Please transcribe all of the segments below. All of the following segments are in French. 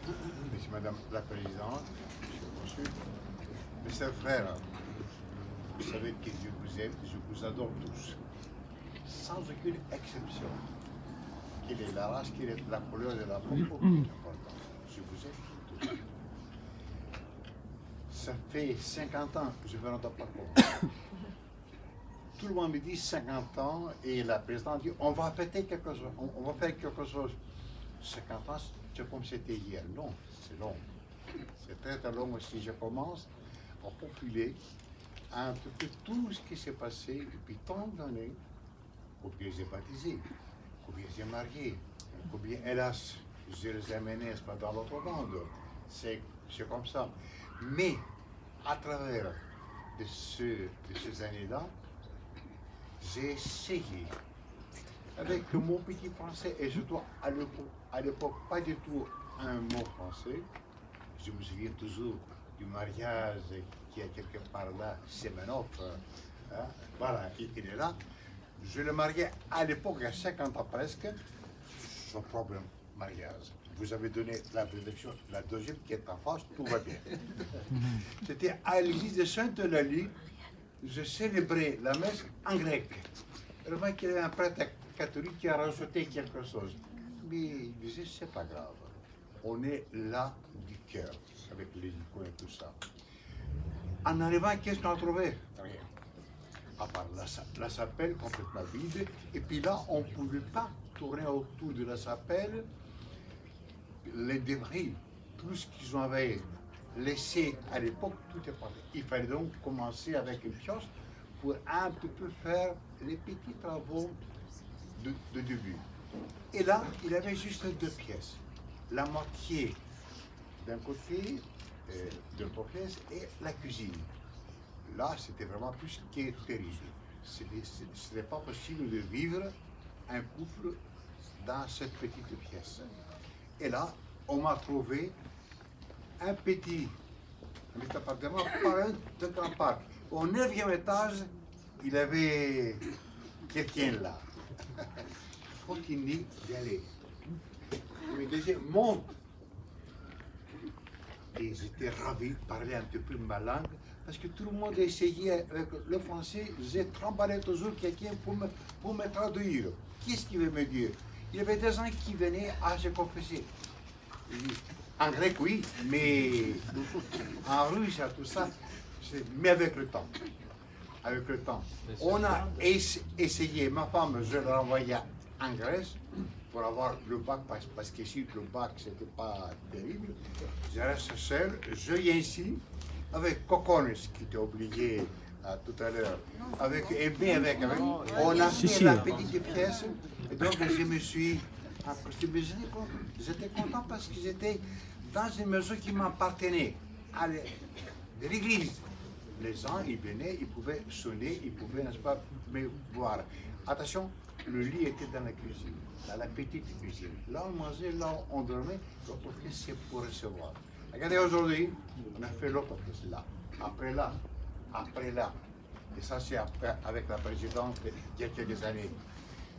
Merci Madame la Présidente, Monsieur le Consul, mes chers frères, vous savez que je vous aime, je vous adore tous, sans aucune exception. Quelle est la race, quelle est la couleur de la peau, aucune importance. Je vous aime tous. Ça fait 50 ans que je ne me rends pas compte. Tout le monde me dit 50 ans et la présidente dit on va fêter quelque chose, on va faire quelque chose. 50 ans, c'est comme c'était hier. Non, c'est long. C'est très très long si je commence à profiler un peu tout ce qui s'est passé depuis tant d'années, combien j'ai baptisé, combien j'ai marié, combien hélas je les ai menés dans l'autre monde. C'est comme ça. Mais à travers de ces années-là, j'ai essayé, avec mon petit français, et je dois à l'époque pas du tout un mot français, je me souviens toujours du mariage qui est quelque part là, Semenov, hein, voilà, il est là. Je le mariais à l'époque, il y a 50 ans presque, son problème mariage. Vous avez donné la prédiction, la deuxième qui est en face, tout va bien. C'était à l'église de Sainte-Eulalie, je célébrais la messe en grec. Heureusement qu'il y avait un prêtre catholique qui a rajouté quelque chose. Mais il disait, c'est pas grave. On est là du cœur, avec les icônes et tout ça. En arrivant, qu'est-ce qu'on a trouvé? Rien. À part la chapelle complètement vide. Et puis là, on ne pouvait pas tourner autour de la chapelle les débris. Tout ce qu'ils avaient laissé à l'époque, tout est parti. Il fallait donc commencer avec une pioche pour un petit peu faire les petits travaux de début. Et là, il avait juste deux pièces. La moitié d'un côté de la pièce et la cuisine. Là, c'était vraiment plus que terrible. Ce n'était pas possible de vivre un couple dans cette petite pièce. Et là, on m'a trouvé un petit appartement par un grand parc. Au 9e étage, il y avait quelqu'un là. Faut qu'il n'y aller. Il me disait, monte. Et j'étais ravi de parler un petit peu ma langue, parce que tout le monde essayait avec le français, j'ai tremballé toujours quelqu'un pour me traduire. Qu'est-ce qu'il veut me dire? Il y avait des gens qui venaient à se confesser. En grec, oui, mais en russe, tout ça, mais avec le temps. Avec le temps. On a essayé, ma femme, je l'ai envoyée en Grèce pour avoir le bac, parce qu'ici, le bac, c'était pas terrible. Je reste seul, je viens ici, avec Coconis, qui était obligé tout à l'heure, avec Aimé, on a fait la petite pièce, et donc je me suis approché, mais j'étais content parce que j'étais dans une maison qui m'appartenait, de l'église. Les gens, ils venaient, ils pouvaient sonner, ils pouvaient, n'est-ce pas, me voir. Attention, le lit était dans la cuisine, dans la petite cuisine. Là, on mangeait, là, on dormait, donc c'est pour recevoir. Regardez, aujourd'hui, on a fait l'autre pièce là, après là, après là. Et ça, c'est après, avec la présidente il y a quelques années.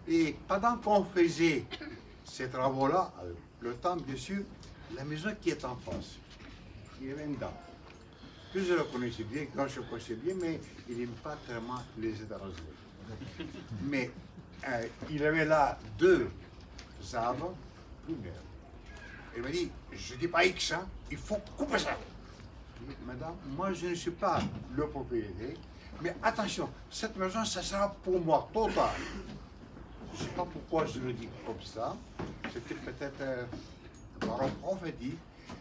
Et pendant qu'on faisait ces travaux-là, le temps, bien sûr, la maison qui est en face, il y avait une dame. Que je le connaissais bien, quand je le connaissais bien, mais il n'aime pas tellement les étrangers. Mais il avait là deux arbres lunaires. Il m'a dit, je ne dis pas X, hein, il faut couper ça. Je dis, madame, moi je ne suis pas le propriétaire, mais attention, cette maison, ça sera pour moi, total. Je ne sais pas pourquoi je le dis comme ça. C'était peut-être par un prophétie.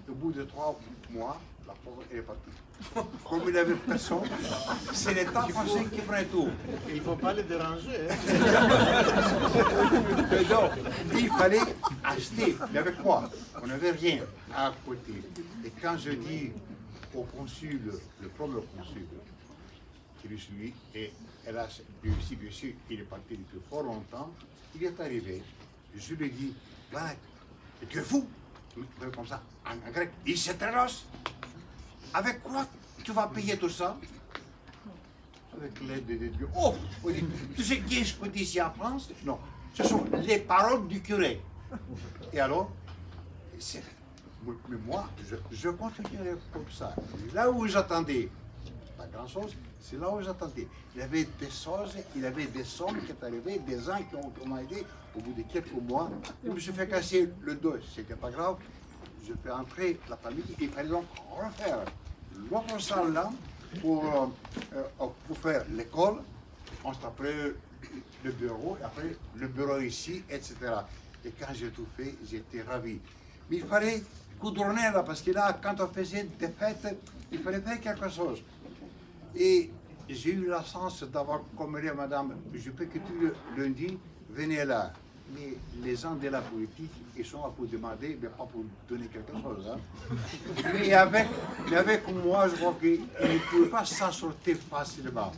Au bout de 3 mois, la pauvre est partie. Comme il n'avait personne, c'est l'État français qui prend tout. Il ne faut pas les déranger. Hein. Donc, il fallait acheter. Mais avec quoi? On n'avait rien à côté. Et quand je dis au consul, le premier consul, qui est celui, et hélas, lui aussi, bien sûr, il est parti depuis fort longtemps, il est arrivé. Je lui ai dit, voilà, tu es fou? Comme ça, en grec, il se trace. Avec quoi tu vas payer tout ça? Avec l'aide de Dieu. Oh, tu sais qui est-ce que dit ici en France? Non, ce sont les paroles du curé. Et alors, Mais moi, je continuerai comme ça. Là où j'attendais, pas grand-chose, c'est là où j'attendais. Il y avait des choses, il y avait des sommes qui sont arrivées, des gens qui m'ont aidé. Au bout de quelques mois, je me suis fait casser le dos. C'était pas grave. Je fais entrer la famille. Il fallait donc refaire l'autre salle là pour faire l'école. Ensuite, après le bureau, après le bureau ici, etc. Et quand j'ai tout fait, j'étais ravi. Mais il fallait goudronner là, parce que là, quand on faisait des fêtes, il fallait faire quelque chose. Et j'ai eu la chance d'avoir commandé à madame, je peux que tu lundi, venez là. Mais les gens de la politique, ils sont là pour demander, mais pas pour donner quelque chose. Hein. Mais avec moi, je crois qu'ils ne pouvaient pas s'en sortir facilement.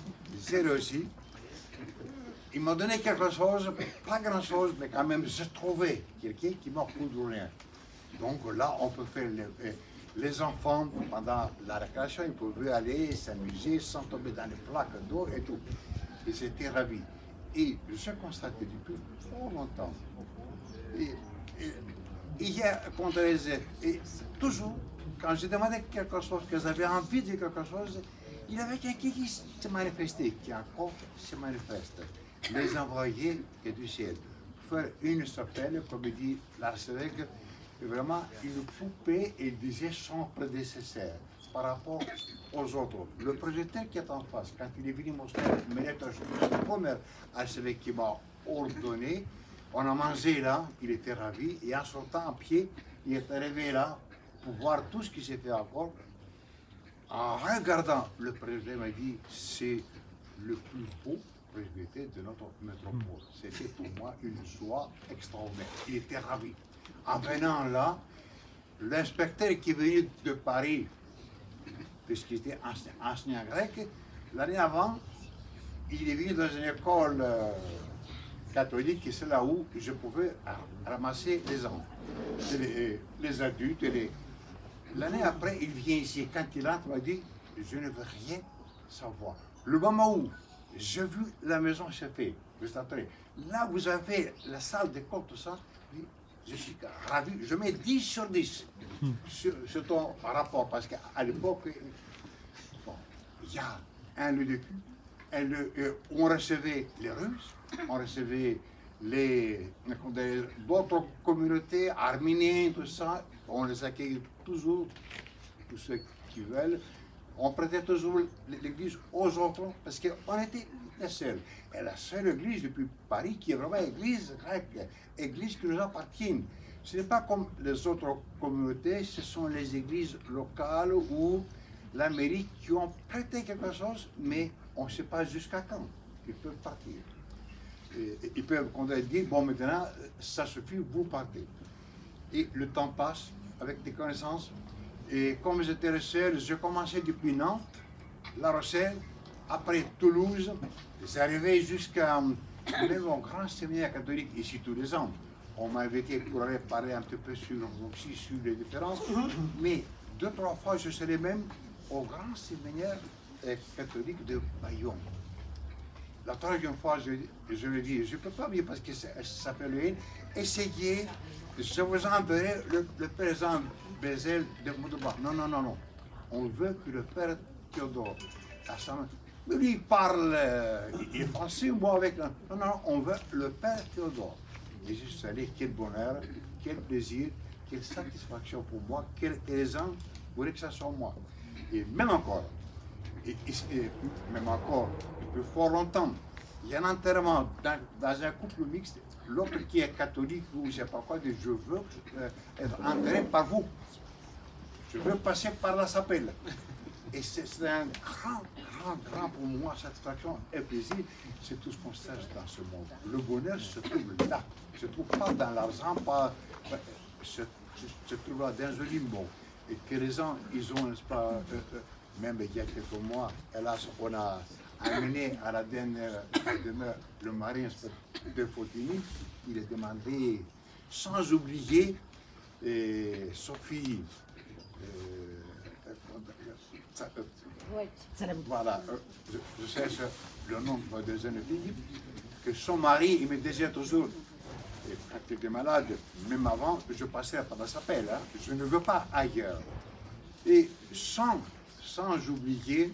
J'ai réussi. Ils m'ont donné quelque chose, pas grand-chose, mais quand même, j'ai trouvé quelqu'un qui m'a coudronné. Donc là, on peut faire les enfants, pendant la récréation, ils pouvaient aller s'amuser sans tomber dans les plaques d'eau et tout. Et j'étais ravi. Et je constate que depuis fort longtemps, hier, contre les aides, et toujours, quand je demandais quelque chose, que j'avais envie de quelque chose, il y avait quelqu'un qui se manifestait, qui encore se manifeste. Les envoyés et du ciel. Faire une chapelle, comme dit l'archevêque, vraiment une poupée, il disait son prédécesseur par rapport aux autres. Le projecteur qui est en face, quand il est venu montrer mes lettres, le premier archevêque qui m'a ordonné, on a mangé là, il était ravi, et en sortant à pied, il est arrivé là pour voir tout ce qui s'est fait encore. En regardant, le président m'a dit, c'est le plus beau presbytère de notre métropole. C'était pour moi une joie extraordinaire. Il était ravi. En venant là, l'inspecteur qui est venu de Paris, puisqu'il était enseignant grec, l'année avant, il est venu dans une école catholique, et c'est là où je pouvais ramasser les enfants, les adultes. L'année après, il vient ici. Quand il entre, il m'a dit, je ne veux rien savoir. Le moment où j'ai vu la maison se faire, juste après, là vous avez la salle d'école, tout ça, je suis ravi, je mets 10 sur 10 sur ton rapport, parce qu'à l'époque, bon, il y a un lieu de culte, on recevait les Russes, on recevait d'autres communautés, arméniens, tout ça, on les accueille toujours, tous ceux qui veulent. On prêtait toujours l'église aux autres parce qu'on était les seuls. Et la seule église depuis Paris qui est vraiment église grecque, église qui nous appartient. Ce n'est pas comme les autres communautés, ce sont les églises locales ou la mairie qui ont prêté quelque chose, mais on ne sait pas jusqu'à quand. Ils peuvent partir. Ils peuvent dire, bon maintenant, ça suffit, vous partez. Et le temps passe avec des connaissances. Et comme j'étais le seul, j'ai commencé depuis Nantes, La Rochelle, après Toulouse, c'est arrivé jusqu'à même au grand séminaire catholique ici tous les ans. On m'a invité pour aller parler un petit peu sur les différences, mais 2-3 fois je serai même au grand séminaire catholique de Bayonne. La troisième fois, je lui ai dit, je ne peux pas venir parce que ça s'appelle le essayez, je vous enverrai le président Bézel de Moudouba. Non, non, non, non. On veut que le père Théodore, mais lui il parle, il est français, moi avec un. Non, non, on veut le père Théodore. Et je suis allé, quel bonheur, quel plaisir, quelle satisfaction pour moi, quel raison voulait que ça soit moi. Et même encore, depuis fort longtemps, il y a un enterrement dans un couple mixte, l'autre qui est catholique ou je ne sais pas quoi, dit je veux être enterré par vous. Je veux passer par la chapelle. Et c'est un grand pour moi, satisfaction et plaisir. C'est tout ce qu'on cherche dans ce monde. Le bonheur se trouve là. Il ne se trouve pas dans l'argent, se trouve là dans un limbo. Et que les gens, ils ont, n'est-ce pas, même il y a quelques mois, hélas, on a amené à la dernière demeure le mari de Fautini. Il a demandé, sans oublier, Sophie. Voilà, je cherche le nom de deux jeunes filles, que son mari, il me disait toujours, Et quand j'étais malade, même avant, je passais par la chapelle. Hein. Je ne veux pas ailleurs. Et sans oublier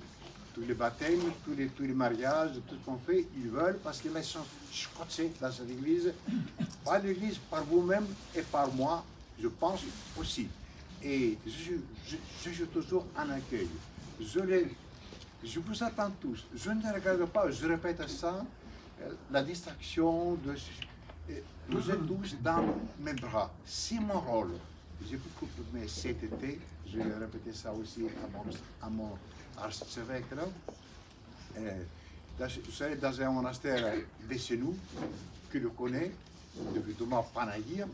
tous les baptêmes, tous les mariages, tout ce qu'on fait, ils veulent, parce que là, ils sont scotchés dans cette église. Par l'église, par vous-même et par moi, je pense aussi. Et je suis toujours en accueil. Je vous attends tous. Je ne regarde pas, je répète ça, la distraction de... Vous êtes tous dans mes bras. C'est mon rôle. J'ai beaucoup aimé cet été, je vais répéter ça aussi à mon archevêque là. Je suis allé dans un monastère de chez nous, que je connais, depuis Thomas Panagia.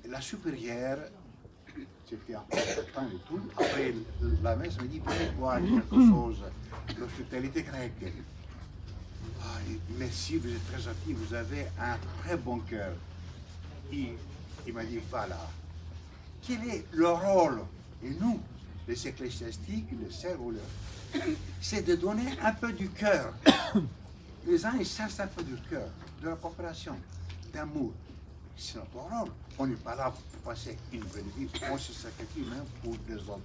La supérieure, c'était important et tout. Après la messe, me dit, venez voir quelque chose, l'hospitalité grecque. Ah, merci, vous êtes très actif, vous avez un très bon cœur. Il m'a dit, voilà, quel est le rôle, et nous, les ecclésiastiques, les sœurs, c'est de donner un peu du cœur. Les gens, ils cherchent un peu du cœur, de la coopération, d'amour. C'est notre rôle. On n'est pas là pour passer une belle vie, on se sacrifie même pour les autres.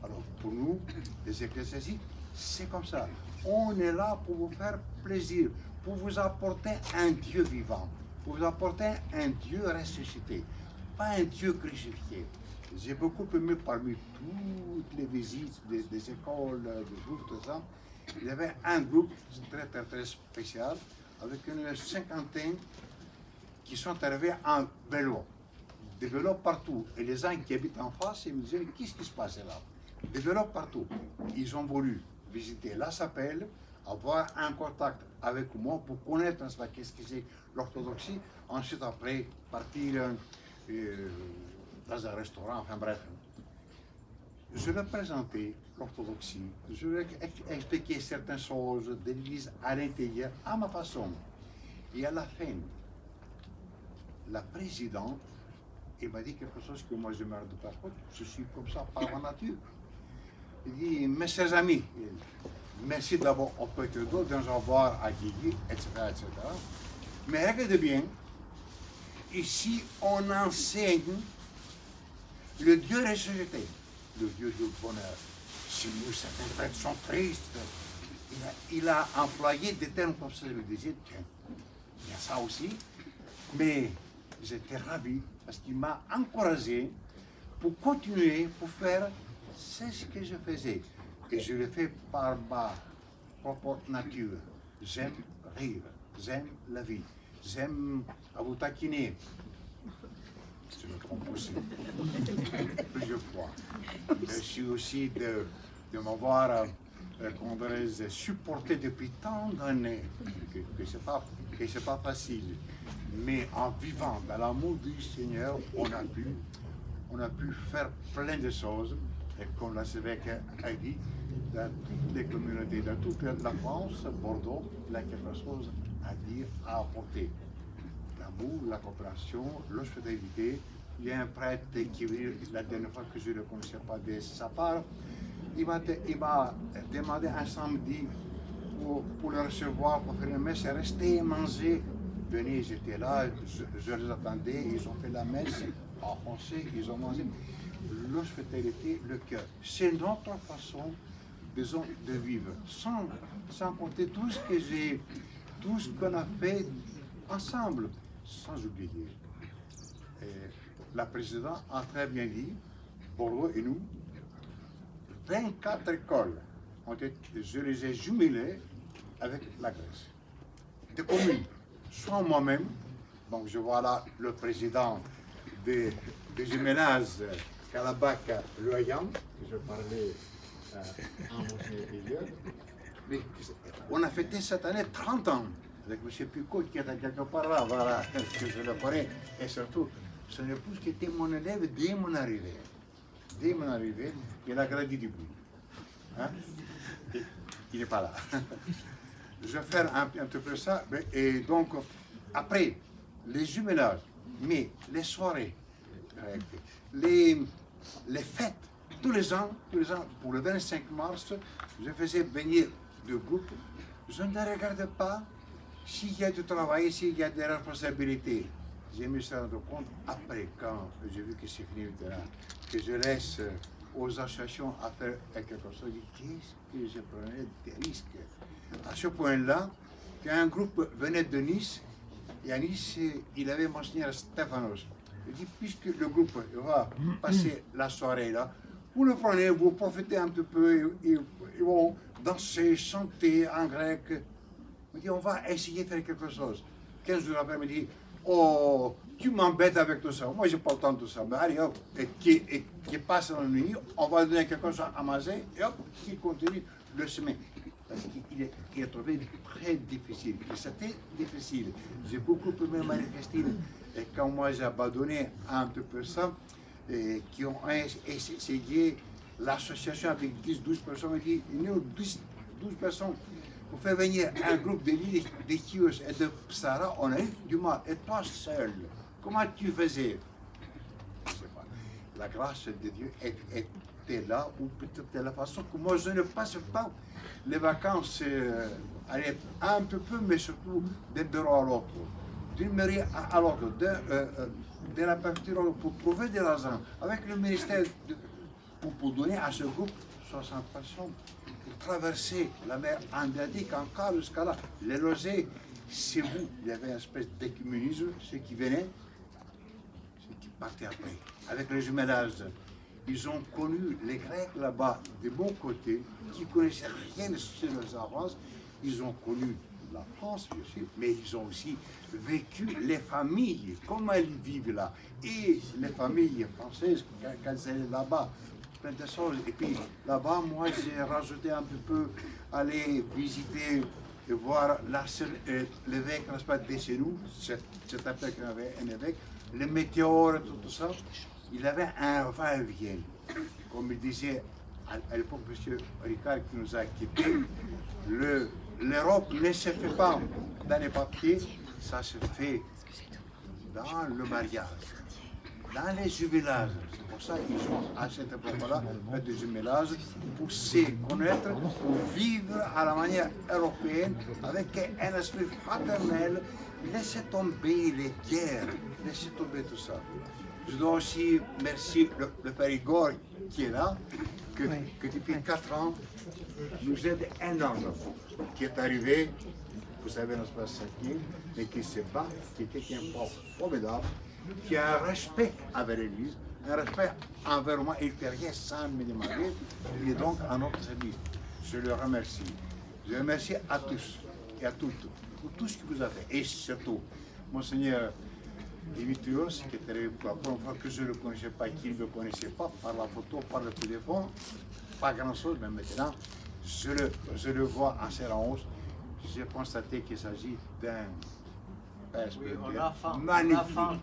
Alors, pour nous, les ecclésiastiques, c'est comme ça. On est là pour vous faire plaisir, pour vous apporter un Dieu vivant, pour vous apporter un Dieu ressuscité, pas un Dieu crucifié. J'ai beaucoup aimé parmi toutes les visites des écoles, des groupes, tout ça. Il y avait un groupe très spécial avec une cinquantaine qui sont arrivés en vélo. Des vélos partout. Et les gens qui habitent en face, ils me disaient, qu'est-ce qui se passe là? Des vélos partout. Ils ont voulu visiter la chapelle, avoir un contact avec moi pour connaître qu'est-ce que c'est l'orthodoxie. Ensuite, après, partir dans un restaurant, enfin bref. Je leur présentais l'orthodoxie, je leur expliquais certaines choses de l'Église à l'intérieur, à ma façon. Et à la fin, la présidente, elle m'a dit quelque chose que moi je ne me rends pas compte, je suis comme ça par ma nature. Il dit, mes chers amis, merci d'abord au Père d'eau de nous avoir accueillis, etc., etc. Mais regardez bien, ici on enseigne le Dieu ressuscité, le Dieu du bonheur. Si nous, certains prêtres sont tristes, il a employé des termes comme ça, je me disais, tiens, il y a ça aussi. Mais j'étais ravi parce qu'il m'a encouragé pour continuer, pour faire ce que je faisais. Et je le fais par ma propre nature. J'aime rire, j'aime la vie, j'aime à vous taquiner. Je me trompe aussi, plusieurs fois. Merci aussi de m'avoir supporté depuis tant d'années, que c'est pas facile. Mais en vivant dans l'amour du Seigneur, on a pu faire plein de choses. Et comme l'archevêque a dit, dans toutes les communautés, dans toute la France, Bordeaux, il a quelque chose à dire, à apporter. L'amour, la coopération, l'hospitalité. Il y a un prêtre qui est venu la dernière fois que je ne le connaissais pas de sa part. Il m'a demandé un samedi pour le recevoir, pour faire une messe, rester et manger. Venez, j'étais là, je les attendais, ils ont fait la messe, on sait, ils ont mangé. L'hospitalité, le cœur. C'est notre façon, disons, de vivre, sans compter tout ce qu'on a fait ensemble, sans oublier. Et la présidente a très bien dit, Bordeaux et nous, 24 écoles je les ai jumelées avec la Grèce. Des communes, soit moi-même, donc je vois là le président des jumelage Calabac-Loyang, que je parlais en Monseigneur. Mais on a fêté cette année 30 ans avec M. Picot qui est quelque part là, voilà, que je le connais, et surtout son épouse qui était mon élève dès mon arrivée. Dès mon arrivée, il a grandi du bout. Hein? Il n'est pas là. Je vais faire un petit peu ça. Et donc, après, les jumelages, mais les soirées, les fêtes, tous les ans, pour le 25 mars, je faisais venir deux groupes. Je ne regardais pas s'il y a du travail, s'il y a des responsabilités. J'ai me suis rendu compte, après, quand j'ai vu que c'est fini le terrain, que je laisse aux associations à faire quelque chose, je dis, qu'est-ce que je prenais des risques? À ce point-là, qu'un groupe venait de Nice, et à Nice, il avait Monseigneur Stéphanos. Il dit, puisque le groupe va passer la soirée là, vous le prenez, vous profitez un petit peu, ils vont danser, chanter en grec. Il dit, on va essayer de faire quelque chose. 15 jours après, il me dit, oh, tu m'embêtes avec tout ça. Moi, j'ai pas le temps de tout ça. Mais allez, hop, et qui passe la nuit, on va donner quelque chose à manger, et hop, qui continue le semaine. Parce qu'il a trouvé très difficile. C'était difficile. J'ai beaucoup aimé manifester. Et quand moi j'ai abandonné un petit peu ça, et qui ont essayé l'association avec 10-12 personnes, il dit, nous, 12 personnes, pour faire venir un groupe de Lille, de Chios et de Psara, on a eu du mal. Et toi seul, comment tu faisais? Je ne sais pas. La grâce de Dieu était là, ou peut-être de la façon que moi je ne passe pas les vacances allez, un petit peu, mais surtout d'un bureau à l'autre, d'une mairie à l'autre, de la préfecture pour trouver de l'argent, avec le ministère pour donner à ce groupe 60 personnes. Pour traverser la mer Adriatique encore jusqu'à là, les loger, c'est vous. Il y avait une espèce d'écuménisme, ceux qui venaient, ceux qui partaient après. Avec les jumelages, ils ont connu les Grecs là-bas, de bon côté, qui ne connaissaient rien sur les avances. Ils ont connu la France, bien sûr, mais ils ont aussi vécu les familles, comment elles vivent là. Et les familles françaises, quand elles étaient là-bas, plein de choses. Et puis là-bas, moi, j'ai rajouté un petit peu, aller visiter et voir l'évêque, n'est-ce pas, de chez nous, cet appel qu'on avait un évêque, les météores, tout ça. Il avait un va-et-vient. Comme il disait à l'époque, M. Ricard, qui nous a quittés, l'Europe ne se fait pas dans les papiers, ça se fait dans le mariage, dans les jubilages. C'est pour ça qu'ils ont à cette époque-là fait des jubilages pour se connaître, pour vivre à la manière européenne avec un esprit fraternel. Laissez tomber les guerres, laissez tomber tout ça. Je dois aussi remercier le Père Igor qui est là, que depuis 4 ans nous aide énormément, qui est arrivé, vous savez, notre Père Sakier, mais qui se bat, qui est quelqu'un de formidable, qui a un respect envers l'Église, un respect envers moi, il ne fait rien sans me demander, il est donc à notre service. Je le remercie. Je remercie à tous et à toutes pour tout ce que vous avez fait, et surtout, Monseigneur Dimitrios, qui est arrivé pour la première fois que je ne le connaissais pas, qui ne me connaissait pas, par la photo, par le téléphone, pas grand-chose, mais maintenant, je le vois en séance. J'ai constaté qu'il s'agit d'un magnifique.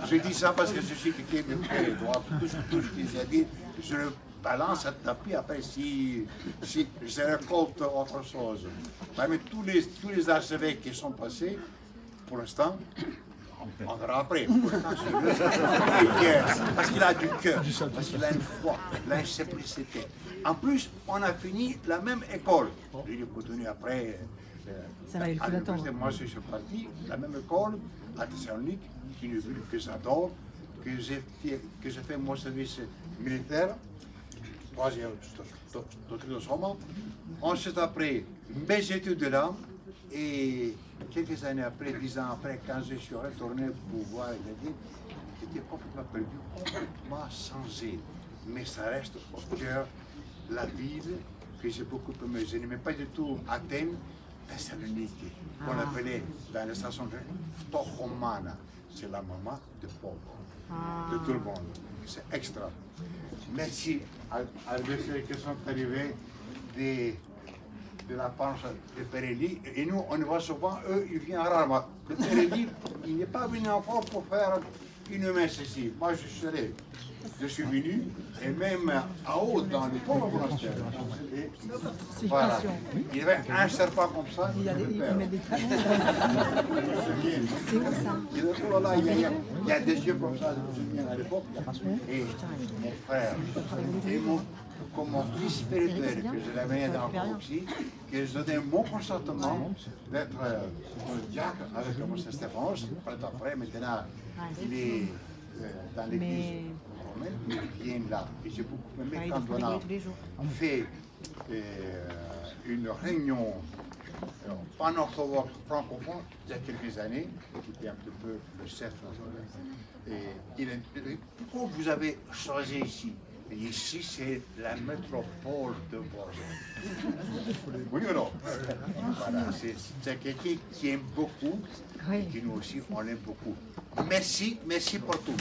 Je dis ça parce que je suis quelqu'un de très droit. Tout ce qu'il a dit, je le balance à tapis. Après, si je récolte autre chose. Parmi tous les archevêques qui sont passés, pour l'instant, on verra après. Parce qu'il a du cœur, parce qu'il a une foi, il a une simplicité. En plus, on a fini la même école. Il continue après. Ça va, il faut l'attendre. Moi, je suis parti, la même école, à Thessalonique, une ville que j'adore, que j'ai fait mon service militaire, troisième doctrine de Soma. Ensuite, après, mes études là, et quelques années après, 10 ans après, quand je suis retourné pour voir l'église, j'étais complètement perdu, complètement changé. Mais ça reste au cœur la ville que j'ai beaucoup aimé. Je n'aimais pas du tout Athènes, Thessalonique, qu'on appelait dans la station de Ptochomana. C'est la maman de Paul, de tout le monde. C'est extra. Merci à ceux qui sont arrivés de la panche de Pérélie. Et nous, on y va souvent, eux, ils viennent rarement. Le Pérélie, il n'est pas venu encore pour faire une messe ici. Moi, je suis venu, et même en haut, dans le pauvre monastère. Voilà. Il y avait un serpent comme ça. Il met des talons. C'est où ça? Oh là là, il y a des yeux comme ça, je me souviens à l'époque. Et mon frère, et comme mon fils spirituel, que je l'avais dans le aussi, que je donnais mon consentement d'être diacre avec le monstre Stéphanos. Après, maintenant, il est dans l'église romaine, il vient là. Et j'ai beaucoup aimé quand on a fait une réunion pan-orthodoxe francophone il y a quelques années, qui était un petit peu le cercle. Et pourquoi vous avez choisi ici? Et ici, c'est la métropole de Bordeaux. Oui ou non? Voilà, c'est quelqu'un qui aime beaucoup et qui nous aussi, on aime beaucoup. Merci pour tout.